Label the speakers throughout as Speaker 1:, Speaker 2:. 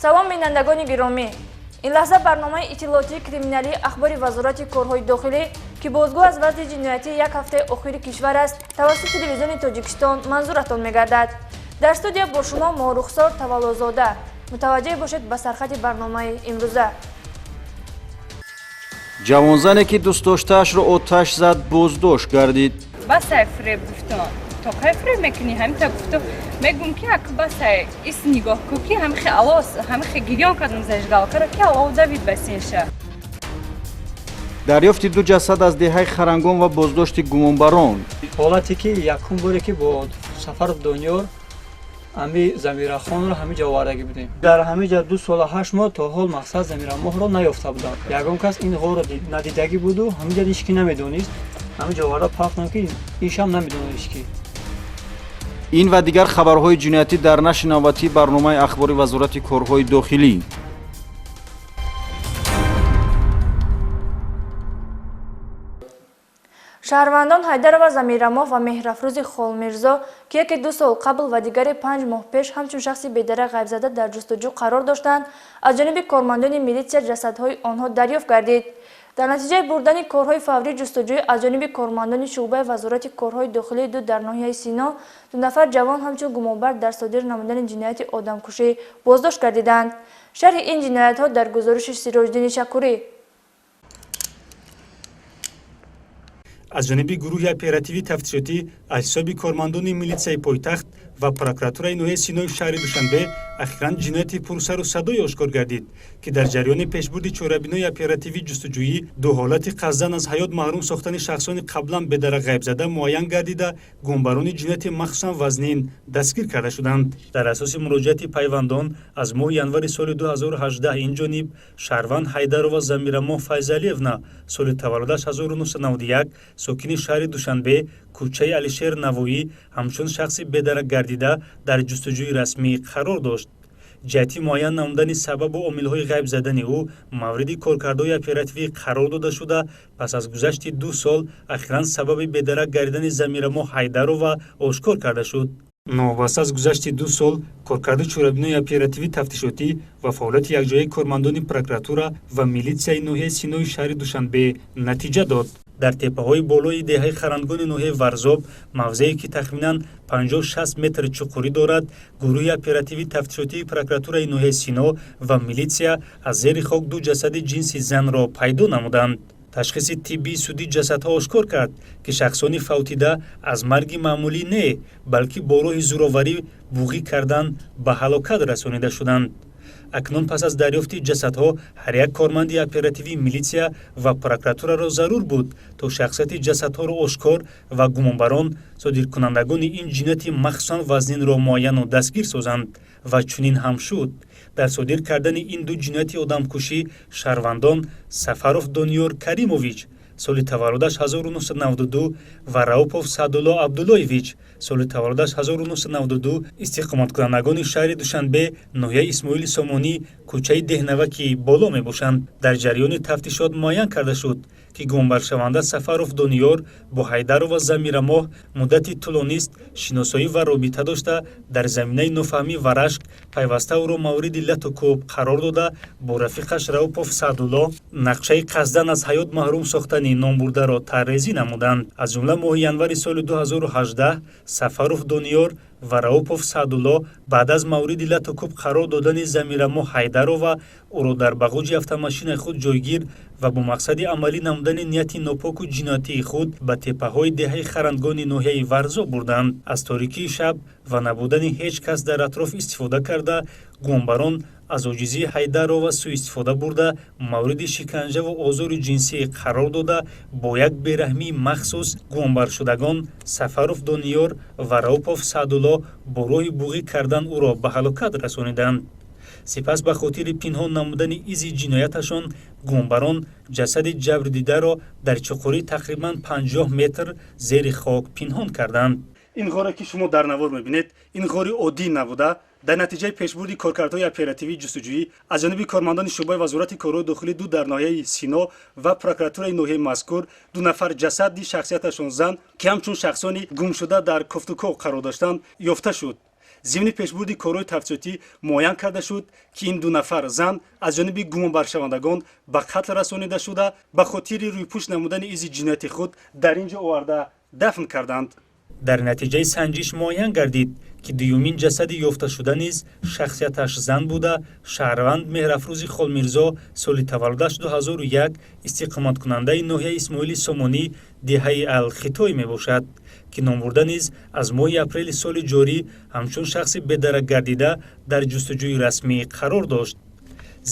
Speaker 1: سلام بینندگان گرامی، این لحظه برنامه اطلاعاتی کریمینالی اخباری وزارت کارهای داخلی که بازگو از وضع جنایتی یک هفته اخیر کشور است توسط تلویزیون تاجیکستان منظورتان می‌گردد. در استودیو با شما ما رخسار تولازاده. متوجه باشید به سرخط برنامه امروزه.
Speaker 2: جوانزنی که دوست داشته‌اش را آتش زد بازداشت گردید.
Speaker 3: بس فریب گفتم تو که فریب میکنی همین تا گفتم میگم که بس ایس نگاه کوکی همین خلاص همین گریان کردم زشگال کرد که الله دوید بسیشه.
Speaker 2: دریافت دو جسد از دهه خرنگان و بازداشت گمانبران.
Speaker 4: حالتی که یکم باری که با سفر دنیا امی زمیره خان رو همه جا واردگی بودیم. در همه جا 2 سال و 8 ماه تا حال مقصد زمیره ماه رو نیافته بودند. یگان کس این غور رو ندیدگی بود و همه جا هیچ کی نمیدونست. همه جا وارد پاختن که ایش هم نمیدونست کی.
Speaker 2: این و دیگر خبرهای جنایتی در نشر نوبتی برنامه اخباری وزارت کارهای داخلی.
Speaker 1: شهروندان حیدر و زمیرماه و مهرافروز خالمیرزا که یکی 2 سال قبل و دیگری 5 ماه پیش همچون شخصی بدرق غیب زده در جستجو قرار داشتند از جانب کارمندان میلیسیا جسدهای آنها دریافت گردید. در نتیجه بردن کارهای فوری جستجوی از جانب کارمندان شعبه وزارت کارهای داخلی در ناحیه سینا 2 نفر جوان همچون گمانبر در صادر نمودن جنایت آدمکشی بازداشت گردیدند. شرح این جنایت‌ها در گزارش سیراجدین شکوری.
Speaker 5: از جانب گروه اپراتیوی تفتیشاتی احساب کارمندان میلیسیای پایتخت و پروکراتورای نوحه سینای شهر دوشنبه اخیراً جنایت پرسر و صدای آشکار گردید که در جریان پیشبرد چاره‌بینی اپراتیوی جستجویی 2 حالت قصداً از حیات محروم ساختن شخصان قبلا به درک غیب زده معین گردیده گمبران جنایت مخصوصاً وزنین دستگیر کرده شدند. در اساس مراجعت پیوندان از ماه ینور سال 2018 این جانب شهروند حیدر و زمیرماه فیضعلیونا سال تولدش 1991 ساکن شهر دوشنبه کوچه علیشیر نوایی همچون شخصی به درک گردیده در جستجوی رسمی قرار داشت. جهتی معین نمودن سبب و عامل‌های غیب زدن او مورد کارکردهای اپراتیوی قرار داده شده. پس از گذشت 2 سال اخیراً سبب به درک گردیدن زمیرماه حیدر و آشکار کرده شد. نوبت از گذشت 2 سال کارکرد چاره‌بینی اپراتیوی تفتیشاتی و فعالیت یکجایی کارمندان پروکراتور و میلیسیای نوحه سینای شهر دوشنبه نتیجه داد. در تپه‌های بالای دهه خرندگان نوحه ورزاب موضعی که تخمیناً 50-60 متر چقوری دارد گروه اپراتیوی تفتیشاتی پروکراتورای نوحه سینا و میلیسیا از زیر خاک 2 جسد جنسی زن را پیدا نمودند. تشخیص طبی سودی جسدها آشکار کرد که شخصان فوتیده از مرگ معمولی نه بلکه با راه زورآوری بوغی کردن به هلاکت رسانیده شدند. اکنون پس از دریافت جسدها هر یک کارمند اپراتیوی میلیسیا و پروکراتور را ضرور بود تا شخصیت جسدها را آشکار و گمانبران صادرکنندگان این جنایت مخصوصاً وزنین را معین و دستگیر سازند و چنین هم شد. در صادر کردن این 2 جنایت آدمکشی شهروندان سفروف دانیار کریموویچ سال تولدش 1992 و راوپوف سعدالله عبداللهویچ سال تولدش 1992 استقامت کنندگان شهر دوشنبه ناحیه اسماعیل سامانی کوچه دهنوکی بالا می باشند. در جریان تفتیشات معین کرده شد که گمبر شونده سفروف دانیار با حیدر و زمیرماه مدتی طولانی است شناسایی و رابطه داشته در زمینه نفهمی و رشک پیوسته او را مورد لط و کوب قرار داده با رفیقش راوپوف سعدالله نقشه قصداً از حیات محروم ساختن نام برده را طرحریزی نمودند. از جمله ماه ینور سال 2018 سفروف دانیار و راوپوف سعدالله بعد از مورد لط و کوب قرار دادن زمیرماه حیدر و او را در باغوج автомашین خود جایگیر و با مقصد عملی نمودن نیت ناپاک و جنایتی خود به تپه‌های دهه خرندگان ناحیه ورزا بردند. از تاریکی شب و نبودن هیچ کس در اطراف استفاده کرده گمانبران از عاجزی حیدر و سوء استفاده برده مورد شکنجه و آزار جنسی قرار داده با یک بیرحمی مخصوص گمانبر شدگان سفروف دانیار و راوپوف سعدالله با راه بوغی کردن او را به هلاکت رسانیدند. سپس به خاطر پنهان نمودن ایزی جنایتشان گمانبران جسد جبر دیده را در چقوری تقریباً 50 متر زیر خاک پنهان کردند.
Speaker 6: این غاره که شما در نوار میبینید این غاره عادی نبوده. در نتیجه پیشبرد کارکردهای اپراتیوی جستجویی از جانب کارمندان شعبه وزارت کارهای داخلی 2 در ناحیه سینا و پروکراتورای ناحیه مذکور 2 نفر جسد شخصیتشان زن که همچون شخصانی گم شده در کفتوکو قرار داشتند یافته شد. зимни пешбурди корҳои тафтишотӣ муайян карда шуд ки ин ду нафар зан аз ҷониби гумонбаршавандагон ба қатл расонида шуда ба хотири рӯйпӯш намудани изи ҷинояти худ дар ин ҷо оварда дафн карданд.
Speaker 5: дар натиҷаи санҷиш муайян гардид ки дуюмин ҷасади ёфташуда низ шахсияташ зан буда шаҳрванд меҳрафрӯзи холмирзо соли таваллудаш 2001 истиқоматкунандаи ноҳияи исмоили сомонӣ деҳаи алхитой мебошад ки номбурда низ аз моҳи апрели соли ҷорӣ ҳамчун шахси бедарак гардида дар ҷустуҷӯи расмӣ қарор дошт.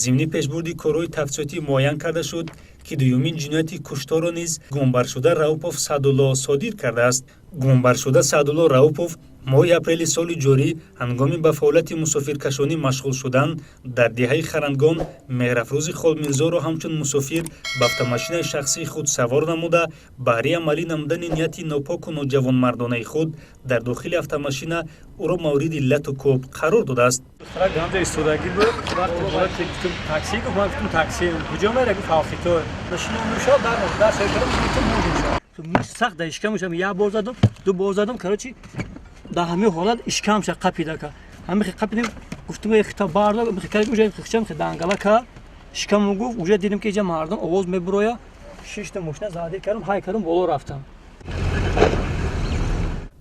Speaker 5: зимни пешбурди корҳои тафтишотӣ муайян карда шуд ки дуюмин ҷинояти кушторро низ гумонбаршуда Раупов Саъдулло содир кардааст. гумонбаршуда Саъдулло Раупов моҳи апрели соли ҷорӣ ҳангоми ба фаъолияти мусофиркашонӣ машғул шудан дар деҳаи Харангон меҳрафрӯзи Холмирзоро ҳамчун мусофир ба автомашинаи шахсии худ савор намуда баҳри амалӣ намудани нияти нопоку ноҷавонмардонаи худ дар дохили автомашина ӯро мавриди лату кӯб қарор додааст.
Speaker 4: سخت اشکام میشم یه بار زدم دو بار زدم کراچی در همه حالت اشکام شد قپیده که همه قپیدیم گفتم یک خطا بارد میخوام اونجا خشم خدانگلا که اشکام گفت اونجا دیدم که اینجا مردم آواز میبرویا شش تا ماشین زده کردم های کردم بالا رفتم.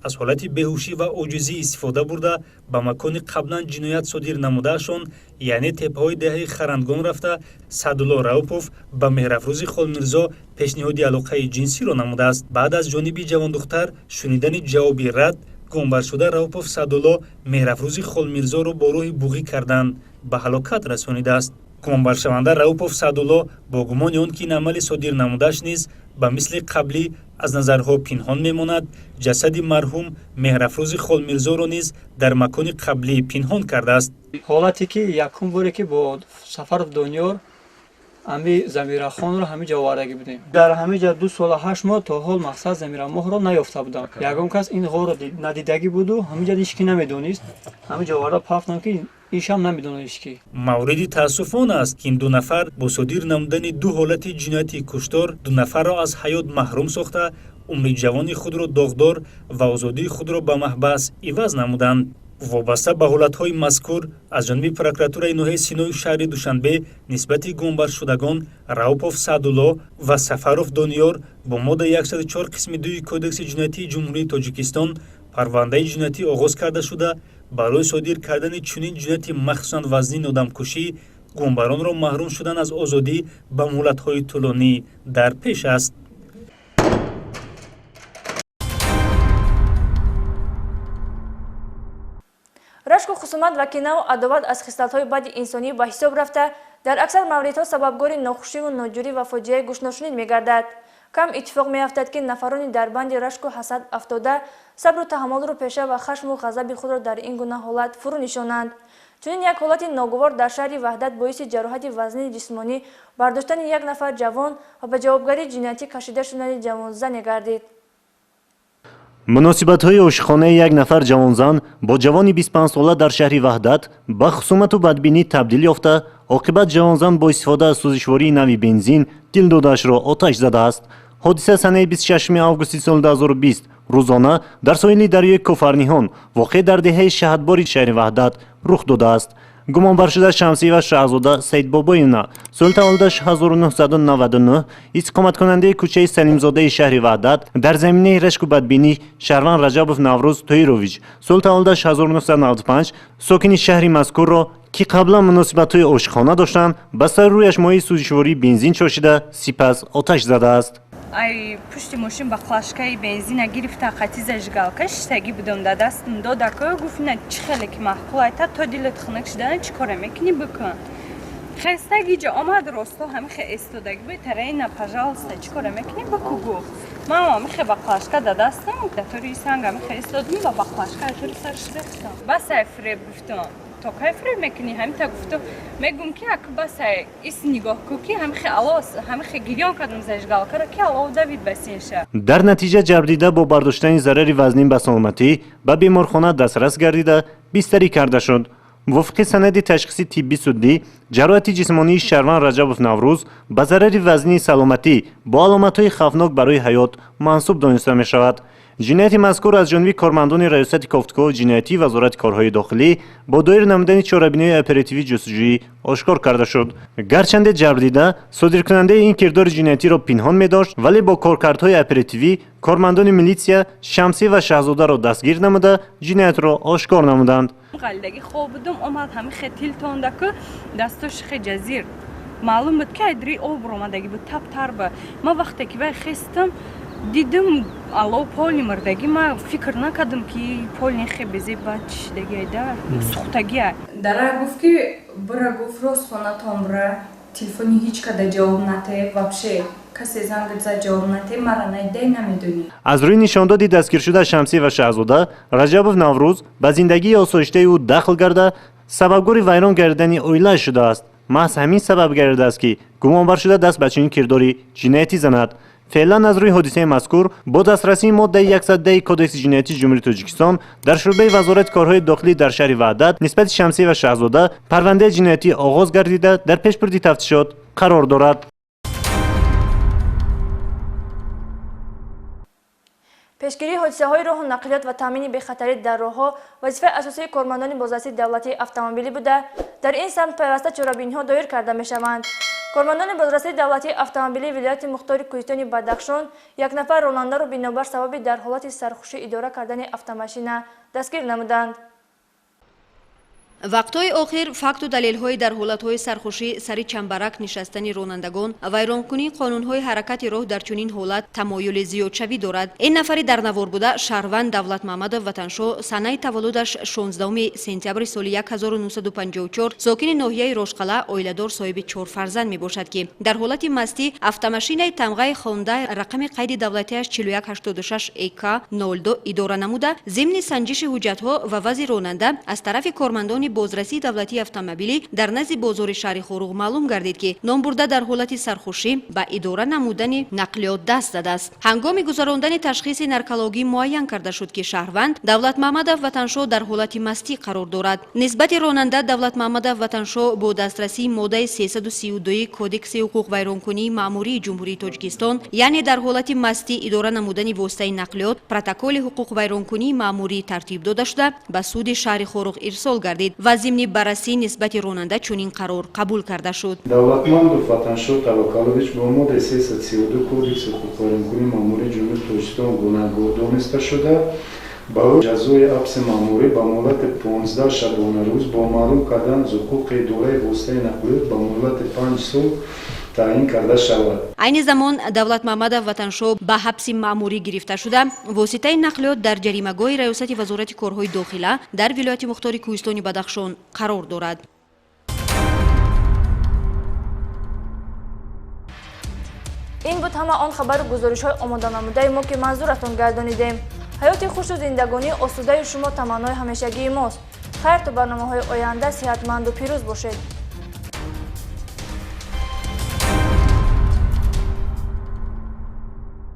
Speaker 5: аз ҳолати беҳушӣ ва оҷизӣ истифода бурда ба макони қаблан ҷиноят содир намудаашон яъне теппаҳои деҳаи Харангон рафта Саъдулло Раупов ба меҳрафрӯзи Холмирзо пешниҳоди алоқаи ҷинсиро намудааст. баъд аз ҷониби ҷавондухтар шунидани ҷавоби рад гумонбаршуда Раупов Саъдулло меҳрафрӯзи Холмирзоро бо роҳи буғӣ кардан ба ҳалокат расонидааст. гумонбаршаванда Раупов Саъдулло бо гумони он ки ин амали содир намудааш низ ба мисли қаблӣ аз назарҳо пинҳон мемонад ҷасади марҳум меҳрафрӯзи Холмирзоро низ дар макони қаблӣ пинҳон кардааст.
Speaker 4: ҳолате ки якум боре ки бо Сафаров Дониёр ами Замирахонро ҳамиҷа овардаги будем. дар ҳамиҷа 2 сола 8 моҳ то ҳол мақсад Замирамоҳро наёфта будам. ягон кас ин ғорро надидаги буду ҳамиҷа ҳички намедонист. ҳамиҷа оварда пафтам ки ишам намедонист ки
Speaker 5: мавриди таассуф он аст ки ин ду нафар бо содир намудани ду ҳолати ҷинояти куштор ду нафарро аз ҳаёт маҳрум сохта умри ҷавони худро доғдор ва озодии худро ба маҳбас иваз намуданд. вобаста ба ҳолатҳои мазкур аз ҷониби прокуратураи ноҳияи Синои шаҳри Душанбе нисбати гумонбаршудагон Раупов Саъдулло ва Сафаров Дониёр бо модда 104 қисми 2 кодекси ҷиноятии ҷумҳурии Тоҷикистон парвандаи ҷиноятӣ оғоз карда шуда барои содир кардани чунин ҷинояти махсусан вазнин одамкушӣ гумонбаронро маҳрум шудан аз озодӣ ба муҳлатҳои тӯлонӣ дар пеш аст.
Speaker 1: рашку хусумат ва кинаву адоват аз хислатҳои бади инсонӣ ба ҳисоб рафта дар аксар мавридҳо сабабгори нохушиву ноҷурӣ ва фоҷиаи гӯшношунид мегардад. кам иттифоқ меафтад ки нафарони дар банди рашку ҳасад афтода сабру таҳаммулро пеша ва хашму ғазаби худро дар ин гуна ҳолат фурӯ нишонанд. чунин як ҳолати ногувор дар шаҳри Ваҳдат боиси ҷароҳати вазнини ҷисмонӣ бардоштани як нафар ҷавон ва ба ҷавобгарии ҷиноятӣ кашида шудани ҷавонзане гардид.
Speaker 7: муносибатҳои ошихонаи як нафар ҷавонзан бо ҷавони 25 сола дар шаҳри Ваҳдат ба хусумату бадбинӣ табдил ёфта, оқибат ҷавонзан бо истифода аз сӯзишвории нави бензин дилдодаашро оташ задааст. ҳодиса санаи 26 августи соли 2020 рӯзона дар соҳили дарёи Кофарниҳон воқеъ дар деҳаи Ахбори шаҳри Ваҳдат рух додааст. гумонбаршуда Шамсиева Шаҳзода Саидбобоевна соли таваллудаш 1999 истиқоматкунандаи кӯчаи Салимзодаи шаҳри Ваҳдат дар заминаи рашку бадбинӣ Шаҳрванд Раҷабов Наврӯз Тоирович соли таваллудаш 1995 сокини шаҳри мазкурро ки қаблан муносибатҳои ошихона доштанд ба сари рӯяш моҳи сӯзишвории бензин чошида сипас оташ задааст.
Speaker 3: ай пушти мошин ба флашкаи бензина гирифта қатӣ зажигалка шиштагӣ будам да дастам додако гуфтина чӣ хеле ки маҳқул айта то дилат хунак шудана чӣ кора мекунӣ бикун хестаги ҷа омад росто ҳамихе эстодаги буд тарайна пожалуйста чӣ кора мекунӣ бику гуфт ман ҳамихе ба флашка да дастам датори санг ҳамихе эстодам ва ба флашка атори сарш зехтам басай фреб гуфтам то кай фреб мекунӣ ҳамита гуфтам мегум ки аку басай ис нигоҳ ку ки ҳамихе алос ҳамихе гирён кардам зажигалкара ки алов давид басинша.
Speaker 7: дар натиҷа ҷабрдида бо бардоштани зарари вазнин ба саломатӣ ба беморхона дастрас гардида бистарӣ карда шуд. мувофиқи санади ташхиси тибби суддӣ ҷароҳати ҷисмонии Шаҳрванд Раҷабов Наврӯз ба зарари вазнини саломатӣ бо аломатҳои хавфнок барои ҳаёт мансуб дониста мешавад. جنایت مذکور از جانب کارمندان ریاست کافتگاه جنایتی وزارت کارهای داخلی با دایر نمودن چاره‌بینی اپراتیوی جستجویی آشکار کرده شد. گرچند جبر دیده صادرکننده این کردار جنایتی را پنهان می‌داشت، ولی با کارکردهای اپراتیوی کارمندان میلیسیا شمسی و شهزاده را دستگیر نموده جنایت را آشکار نمودند.
Speaker 3: غلدگی خوب بودم اومد همه خیلی تونده که دستش خیلی جزیر معلوم بود که ادری آب آمدگی بود تب تر به ما وقتی که وای خستم دیدم الو پولی مردگی ما فکر نکردم که پولی خیلی بزی بچ دیگه در سختگی داره گفت که برا گفت روز خونه تام برا تلفنی هیچ کده جواب نده وابشه کسی زنگ زد جواب نده مرا نیده نمیدونی.
Speaker 7: از روی نشاندادی دستگیر شده شمسی و شهزاده رجب نوروز به زندگی آسایشته او دخل کرده سببگار ویران گردن اویله شده است. محض همین سبب گردیده است که گمانبر شده دست به چنین کرداری جنایتی زند. فعلا از روی حادثه مذکور با دسترسی ماده 110 کدکس جنایتی جمهوری تاجیکستان در شعبه وزارت کارهای داخلی در شهر وحدت نسبت شمسی و شهزاده پرونده جنایتی آغاز گردیده در پیشبرد تفتیشات قرار دارد.
Speaker 1: پیشگیری حادثه‌های راه و نقلیات و تامین بی‌خطری در راه‌ها وظیفه اساسی کارمندان بازرسی دولتی اتومبیلی بوده. در این سمت پیوسته چاره‌بینی‌ها دایر کرده می‌شوند. کارمندان بازرسی دولتی اتومبیلی ولایت مختار کوهستانی بدخشان یک نفر راننده را بنابر سبب در حالت سرخوشی اداره کردن автомاشین دستگیر نمودند.
Speaker 8: вақтҳои охир факту далелҳои дар ҳолатҳои сархушӣ сари чамбарак нишастани ронандагон вайронкунии қонунҳои ҳаракати роҳ дар чунин ҳолат тамоюли зиёдшавӣ дорад. ин нафари дарнавор буда шаҳрванд давлат маҳмадов ватаншо санаи таваллудаш 16 сентябри соли 1954 сокини ноҳияи рошқала оиладор соҳиби 4 фарзанд мебошад ки дар ҳолати мастӣ автомашинаи тамғаи хондаи рақами қайди давлатиаш 4186 ек 02 идора намуда зимни санҷиши ҳуҷҷатҳо ва вазъи ронанда аз тарафи кормандони бозрасии давлатии автомобилӣ дар назди бозори шаҳри хоруғ маълум гардид ки номбурда дар ҳолати сархушӣ ба идора намудани нақлиёт даст задааст. ҳангоми гузарондани ташхиси наркологӣ муайян карда шуд ки шаҳрванд давлат маҳмадов ватаншо дар ҳолати мастӣ қарор дорад. нисбати ронанда давлат маҳмадов ватаншо бо дастрасии моддаи 332 кодекси ҳуқуқвайронкунии маъмурии ҷумҳурии тоҷикистон яъне дар ҳолати мастӣ идора намудани воситаи нақлиёт протоколи ҳуқуқвайронкунии маъмурӣ тартиб дода шуда ба суди шаҳри хоруғ ирсол гардид ва зимни баррасӣ нисбати ронанда чунин қарор қабул карда шуд.
Speaker 9: Давлатмандов Ватаншо Тавакалович бо моддаи 332 кодекси ҳуқуқвайронкунии маъмурии ҷумҳурии Тоҷикистон гунаҳгор дониста шуда ба ӯ ҷазои ҳабси маъмурӣ ба муддати 15 шабона рӯз бо маълум кардан аз ҳуқуқи идораи воситаи нақлиёт ба муддати 5 сол таъин карда шавад.
Speaker 8: айни замон давлат маҳмадов ватаншо ба ҳабси маъмурӣ гирифта шуда воситаи нақлиёт дар ҷаримагоҳи раёсати вазорати корҳои дохила дар вилояти мухтори кӯҳистони бадахшон қарор дорад.
Speaker 1: ин буд ҳама он хабару гузоришҳои омоданамудаи мо ки манзуратон гардонидем. ҳаёти хушу зиндагонӣ осудаи шумо таманнои ҳамешагии мост. хайр то барномаҳои оянда сеҳатманду пирӯз бошед.